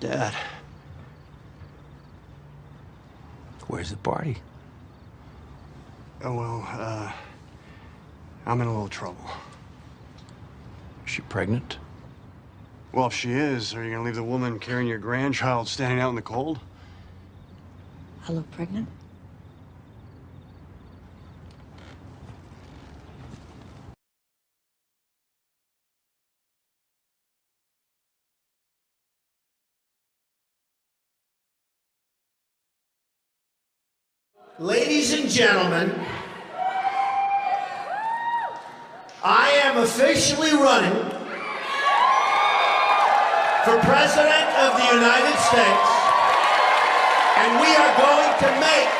Dad. Where's the party? Oh, well, I'm in a little trouble. Is she pregnant? Well, if she is, are you gonna leave the woman carrying your grandchild standing out in the cold? Hello, pregnant? Ladies and gentlemen, I am officially running for President of the United States, and we are going to make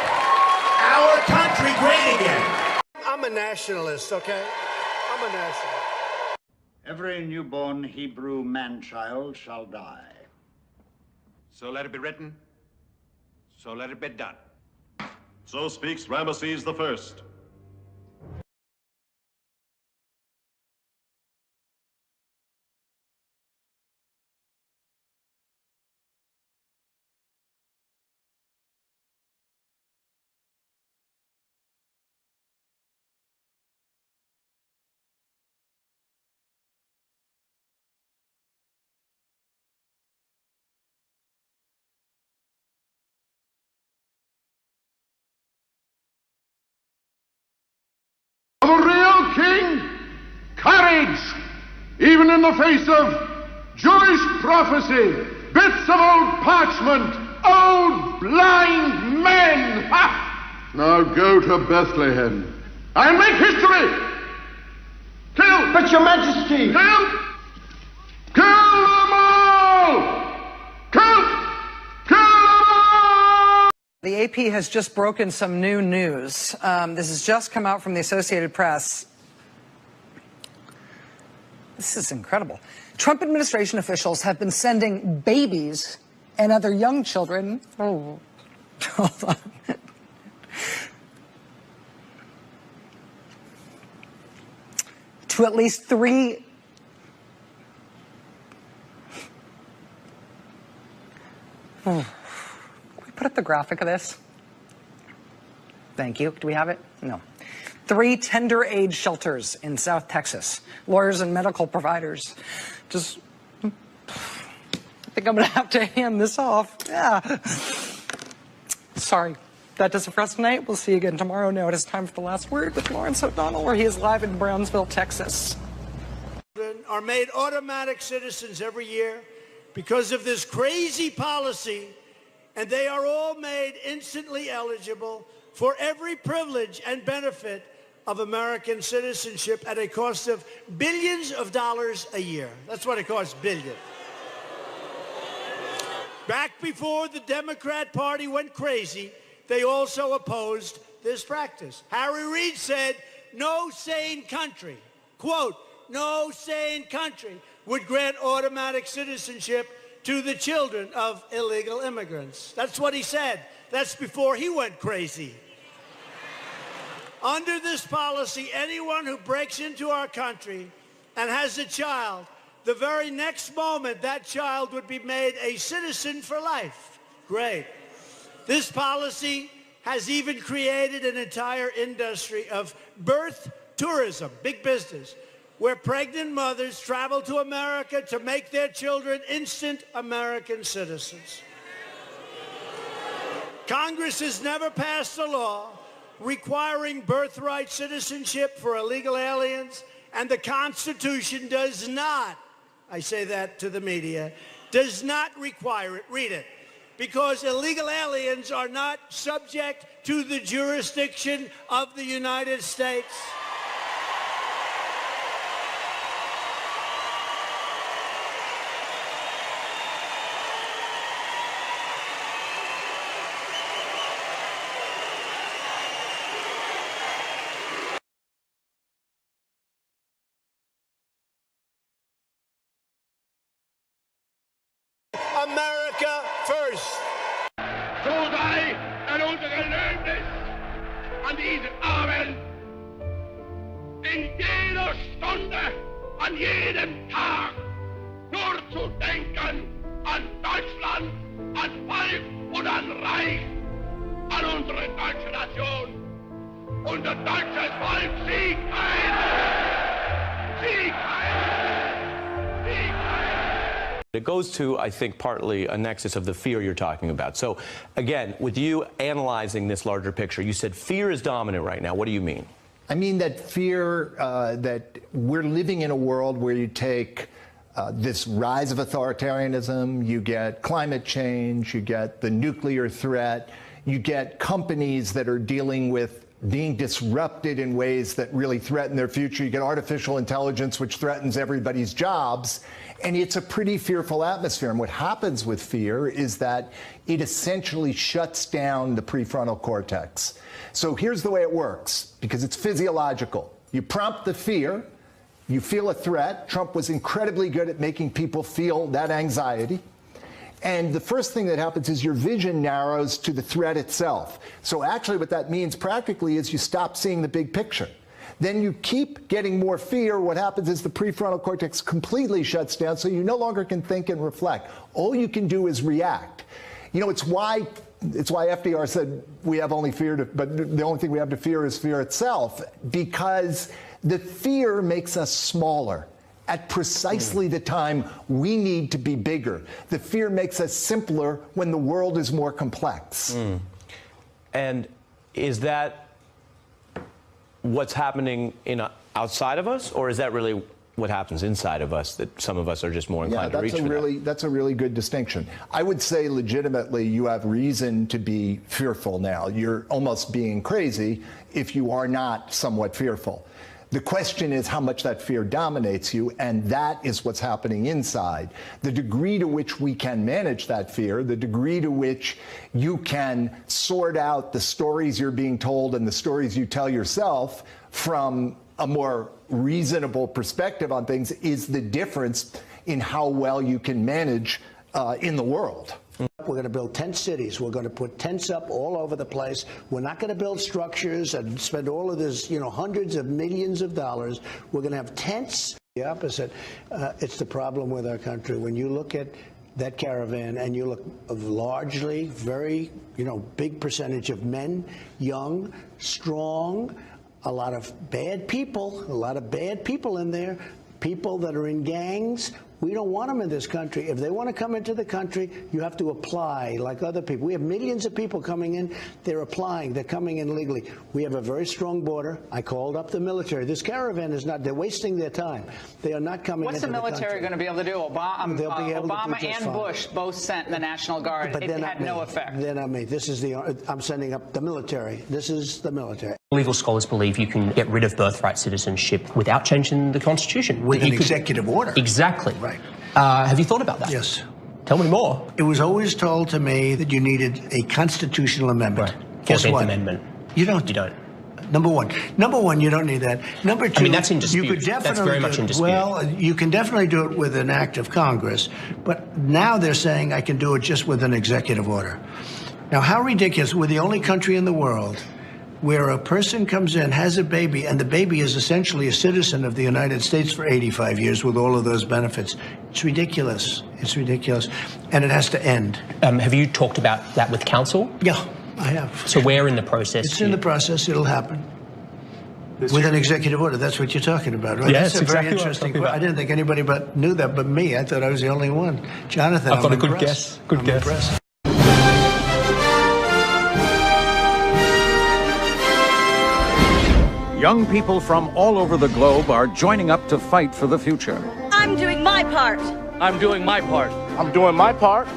our country great again. I'm a nationalist, okay? I'm a nationalist. Every newborn Hebrew man-child shall die. So let it be written. So let it be done. So speaks Ramesses the First. Of a real king, courage, even in the face of Jewish prophecy, bits of old parchment, old blind men. Ha! Now go to Bethlehem and make history. Kill! But Your Majesty! Kill! Kill them all! Kill! Kill them all! The AP has just broken some new news. This has just come out from the Associated Press. This is incredible. Trump administration officials have been sending babies and other young children. Oh, hold on. To at least 3. Can we put up the graphic of this? Thank you. Do we have it? No. 3 tender age shelters in South Texas. Lawyers and medical providers. Just, I think I'm going to have to hand this off. Yeah. Sorry. That does it for us tonight. We'll see you again tomorrow. Now it is time for the last word with Lawrence O'Donnell, where he is live in Brownsville, Texas. Are made automatic citizens every year because of this crazy policy, and they are all made instantly eligible for every privilege and benefit of American citizenship at a cost of billions of dollars a year. That's what it costs, billion. Back before the Democrat Party went crazy, they also opposed this practice. Harry Reid said, no sane country, quote, no sane country would grant automatic citizenship to the children of illegal immigrants. That's what he said. That's before he went crazy. Under this policy, anyone who breaks into our country and has a child, the very next moment that child would be made a citizen for life. Great. This policy has even created an entire industry of birth tourism, big business, where pregnant mothers travel to America to make their children instant American citizens. Congress has never passed a law requiring birthright citizenship for illegal aliens, and the Constitution does not, I say that to the media, does not require it. Read it. Because illegal aliens are not subject to the jurisdiction of the United States. America first. So sei unser Gelöbnis an diesem Abend, in jeder Stunde, an jedem Tag, nur zu denken an Deutschland. Mann, an Volk und an Reich, an unsere deutsche Nation. Unser deutsches Volk Sieg heil! Sieg heil! Sieg heil! It goes to, I think, partly a nexus of the fear you're talking about. So, again, with you analyzing this larger picture, you said fear is dominant right now. What do you mean? I mean that fear that we're living in a world where you take this rise of authoritarianism, you get climate change, you get the nuclear threat, you get companies that are dealing with being disrupted in ways that really threaten their future. You get artificial intelligence, which threatens everybody's jobs. And it's a pretty fearful atmosphere. And what happens with fear is that it essentially shuts down the prefrontal cortex. So here's the way it works, because it's physiological. You prompt the fear, you feel a threat. Trump was incredibly good at making people feel that anxiety. And the first thing that happens is your vision narrows to the threat itself. So actually what that means practically is you stop seeing the big picture. Then you keep getting more fear. What happens is the prefrontal cortex completely shuts down, so you no longer can think and reflect. All you can do is react. You know, it's why FDR said we have only fear but the only thing we have to fear is fear itself, because the fear makes us smaller at precisely the time we need to be bigger. The fear makes us simpler when the world is more complex. And is that what's happening outside of us, or is that really what happens inside of us, that some of us are just more inclined to reach for that? That's a really good distinction. I would say legitimately you have reason to be fearful now. You're almost being crazy if you are not somewhat fearful. The question is how much that fear dominates you, and that is what's happening inside. The degree to which we can manage that fear, the degree to which you can sort out the stories you're being told and the stories you tell yourself from a more reasonable perspective on things, is the difference in how well you can manage in the world. We're going to build tent cities. We're going to put tents up all over the place. We're not going to build structures and spend all of this, hundreds of millions of dollars. We're going to have tents. The opposite. It's the problem with our country. When you look at that caravan and you look largely, very, big percentage of men, young, strong, a lot of bad people in there, people that are in gangs. We don't want them in this country. If they want to come into the country, you have to apply like other people. We have millions of people coming in. They're applying. They're coming in legally. We have a very strong border. I called up the military. This caravan is not, they're wasting their time. They are not coming into the country. What's the military going to be able to do? Obama and fine. Bush both sent the National Guard. But it had no effect. They're not me. I'm sending up the military. This is the military. Legal scholars believe you can get rid of birthright citizenship without changing the Constitution. With an executive order. Exactly. Right. Have you thought about that? Yes. Tell me more. It was always told to me that you needed a constitutional amendment. Right. Guess 14th what? Amendment. You don't. You don't. Number one, you don't need that. Number two, I mean, that's in dispute. You could definitely that's very much in dispute. Well, you can definitely do it with an act of Congress, but now they're saying I can do it just with an executive order. Now, how ridiculous. We're the only country in the world where a person comes in, has a baby, and the baby is essentially a citizen of the United States for 85 years with all of those benefits. It's ridiculous. It's ridiculous. And it has to end. Have you talked about that with council? Yeah, I have. So where in the process? It's in the process. It'll happen. With an executive order. That's what you're talking about, right? Yes, that's a exactly very interesting. I didn't think anybody knew that but me. I thought I was the only one. Jonathan, I've got I'm a good impressed. guess. Good guess. Impressed. Young people from all over the globe are joining up to fight for the future. I'm doing my part. I'm doing my part. I'm doing my part.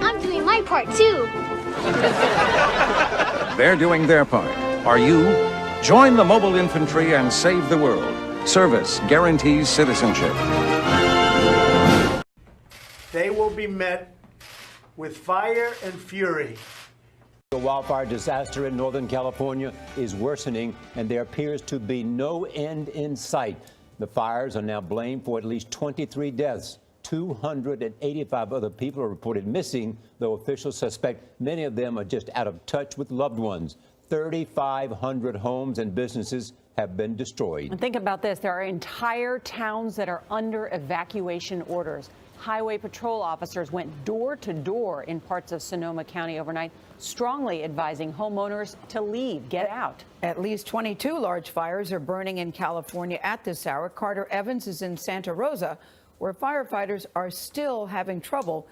I'm doing my part, too. They're doing their part. Are you? Join the mobile infantry and save the world. Service guarantees citizenship. They will be met with fire and fury. The wildfire disaster in Northern California is worsening, and there appears to be no end in sight. The fires are now blamed for at least 23 deaths. 285 other people are reported missing, though officials suspect many of them are just out of touch with loved ones. 3,500 homes and businesses have been destroyed. And think about this. There are entire towns that are under evacuation orders. Highway patrol officers went door to door in parts of Sonoma County overnight, strongly advising homeowners to leave, get out. At least 22 large fires are burning in California at this hour. Carter Evans is in Santa Rosa, where firefighters are still having trouble.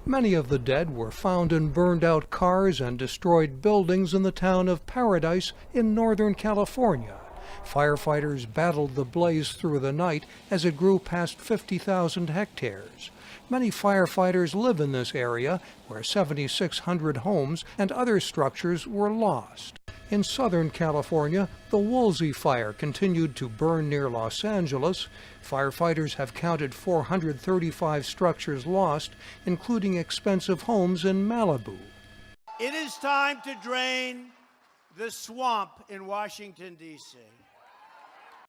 Many of the dead were found in burned-out cars and destroyed buildings in the town of Paradise in Northern California. Firefighters battled the blaze through the night as it grew past 50,000 hectares. Many firefighters live in this area, where 7,600 homes and other structures were lost. In Southern California, the Woolsey fire continued to burn near Los Angeles. Firefighters have counted 435 structures lost, including expensive homes in Malibu. It is time to drain the swamp in Washington, D.C.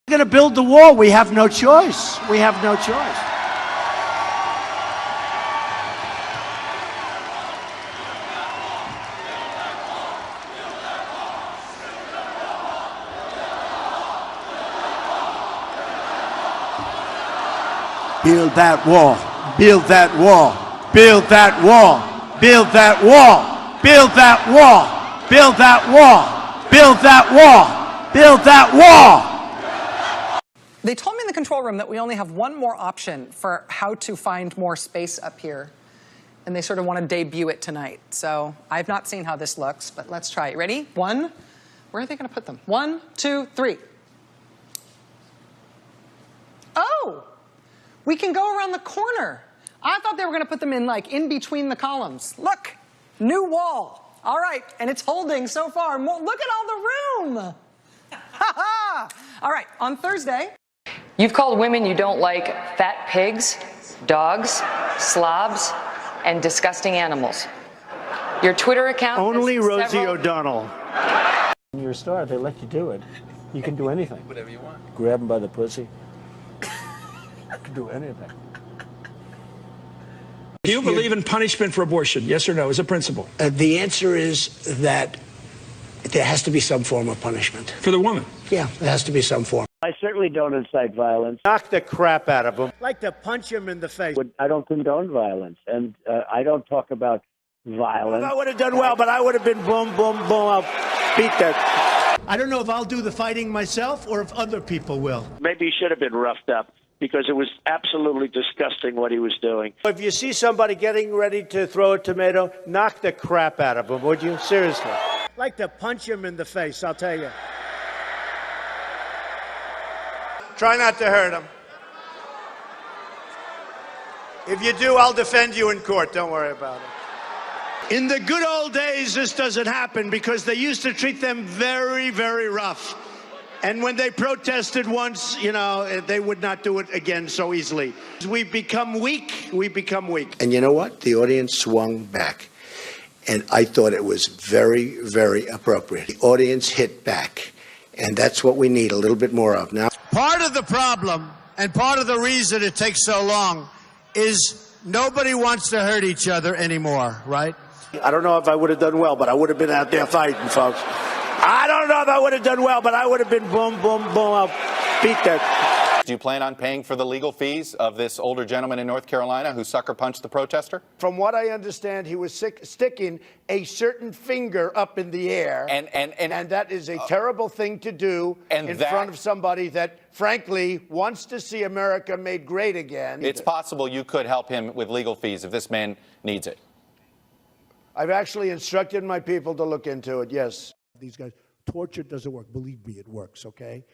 We're going to build the wall. We have no choice. We have no choice. Build that wall. Build that wall. Build that wall. Build that wall. Build that wall. Build that wall. Build that wall. Build that wall. They told me in the control room that we only have one more option for how to find more space up here. And they sort of want to debut it tonight. So I've not seen how this looks, but let's try it. Ready? One. Where are they going to put them? 1, 2, 3. Oh! We can go around the corner. I thought they were going to put them in, like, in between the columns. Look, new wall. All right, and it's holding so far. Look at all the room. All right, on Thursday. You've called women you don't like fat pigs, dogs, slobs, and disgusting animals. Your Twitter account. Only Rosie O'Donnell. When you're a star, they let you do it. You can do anything. Whatever you want. Grab them by the pussy. You can do anything. Do you believe in punishment for abortion? Yes or no, as a principle? The answer is that there has to be some form of punishment. For the woman? Yeah, there has to be some form. I certainly don't incite violence. Knock the crap out of him. I'd like to punch him in the face. I don't condone violence, and I don't talk about violence. I would have done well, but I would have been boom, boom, boom. I'll beat that. I don't know if I'll do the fighting myself or if other people will. Maybe he should have been roughed up, because it was absolutely disgusting what he was doing. If you see somebody getting ready to throw a tomato, knock the crap out of him, would you? Seriously. I'd like to punch him in the face, I'll tell you. Try not to hurt him. If you do, I'll defend you in court. Don't worry about it. In the good old days, this doesn't happen because they used to treat them very, very rough. And when they protested once, you know, they would not do it again so easily. We become weak. We become weak. And you know what? The audience swung back. And I thought it was very, very appropriate. The audience hit back. And that's what we need a little bit more of now. Part of the problem and part of the reason it takes so long is nobody wants to hurt each other anymore, right? I don't know if I would have done well, but I would have been out there fighting, folks. I don't know if I would have done well, but I would have been boom, boom, boom. I'll beat that. Do you plan on paying for the legal fees of this older gentleman in North Carolina who sucker punched the protester? From what I understand, he was sticking a certain finger up in the air. And that is a terrible thing to do in front of somebody that, frankly, wants to see America made great again. It's possible you could help him with legal fees if this man needs it. I've actually instructed my people to look into it, yes. These guys, torture doesn't work. Believe me, it works, okay?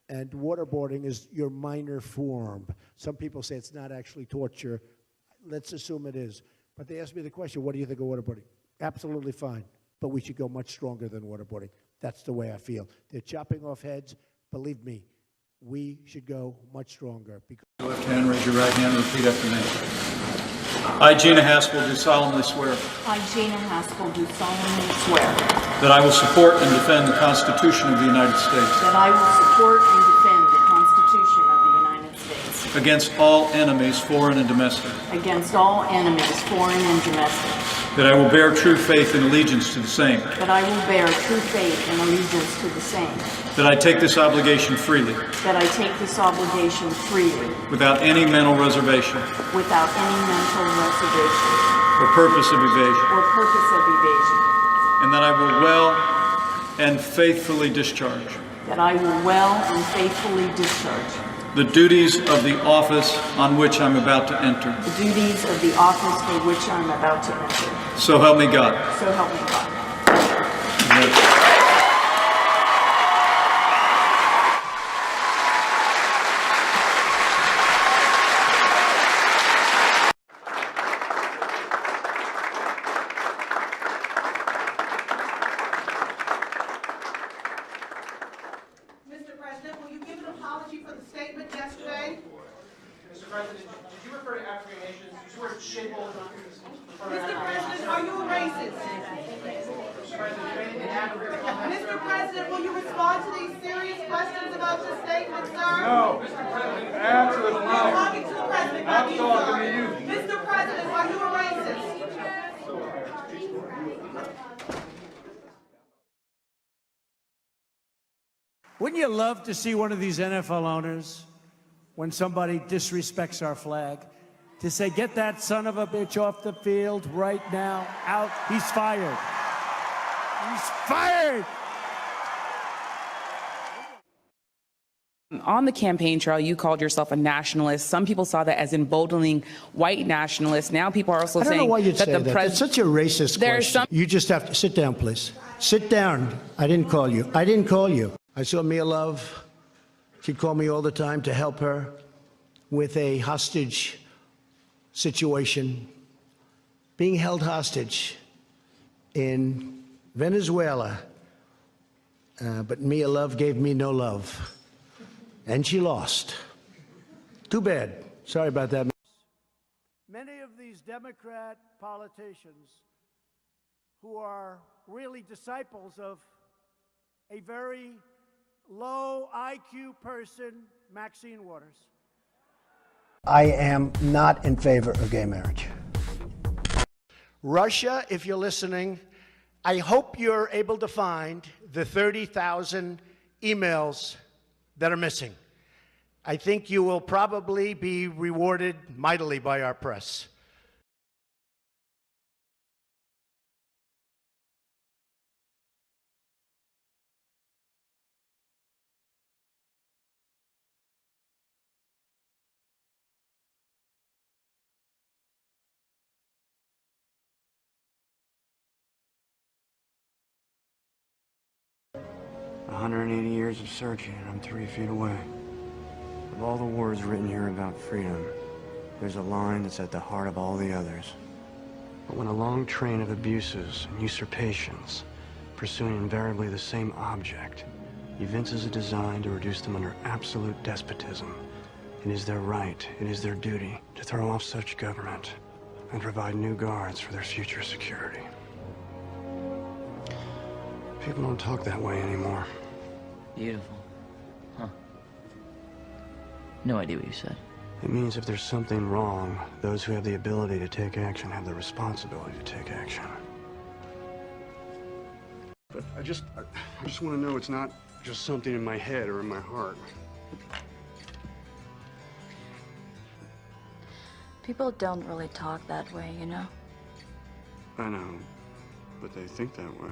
And waterboarding is your minor form. Some people say it's not actually torture. Let's assume it is. But they asked me the question, what do you think of waterboarding? Absolutely fine. But we should go much stronger than waterboarding. That's the way I feel. They're chopping off heads. Believe me, we should go much stronger. Left hand, raise your right hand, and repeat after me. I, Gina Haspel, do solemnly swear. I, Gina Haspel, do solemnly swear. That I will support and defend the Constitution of the United States. That I will support and defend the Constitution of the United States. Against all enemies, foreign and domestic. Against all enemies, foreign and domestic. that I will bear true faith and allegiance to the same, that I will bear true faith and allegiance to the same, that I take this obligation freely, that I take this obligation freely, without any mental reservation without any mental reservation or purpose of evasion, or purpose of evasion, and that I will well and faithfully discharge that I will well and faithfully discharge the duties of the office on which I'm about to enter. the duties of the office for which I'm about to enter. So help me God. So help me God. Mr. President, will you give an apology for the statement yesterday? Mr. President, did you refer to African nations? Did you word shithole? Mr. President, are you a racist? Mr. President, will you respond to these serious questions about your statement, sir? No, Mr. President, absolutely You're not. talking to the President, not me, sir. Mr. President, are you a racist? Wouldn't you love to see one of these NFL owners, when somebody disrespects our flag, to say, get that son of a bitch off the field right now, out, he's fired. He's fired! On the campaign trail, you called yourself a nationalist. Some people saw that as emboldening white nationalists. Now people are also I don't saying know why you'd that say the that. president. It's such a racist question. You just have to sit down, please. Sit down. I didn't call you. I didn't call you. I saw Mia Love. She'd call me all the time to help her with a hostage situation, being held hostage in Venezuela. But Mia Love gave me no love. And she lost. Too bad. Sorry about that. Many of these Democrat politicians who are really disciples of a very low IQ person, Maxine Waters. I am not in favor of gay marriage. Russia, if you're listening, I hope you're able to find the 30,000 emails that are missing. I think you will probably be rewarded mightily by our press. A 180 years of searching, and I'm 3 feet away. Of all the words written here about freedom, there's a line that's at the heart of all the others. But when a long train of abuses and usurpations, pursuing invariably the same object, evinces a design to reduce them under absolute despotism, it is their right, it is their duty to throw off such government and provide new guards for their future security. People don't talk that way anymore. Beautiful. Huh. No idea what you said. It means if there's something wrong, those who have the ability to take action have the responsibility to take action. But I just want to know it's not just something in my head or in my heart. People don't really talk that way, you know? I know, but they think that way.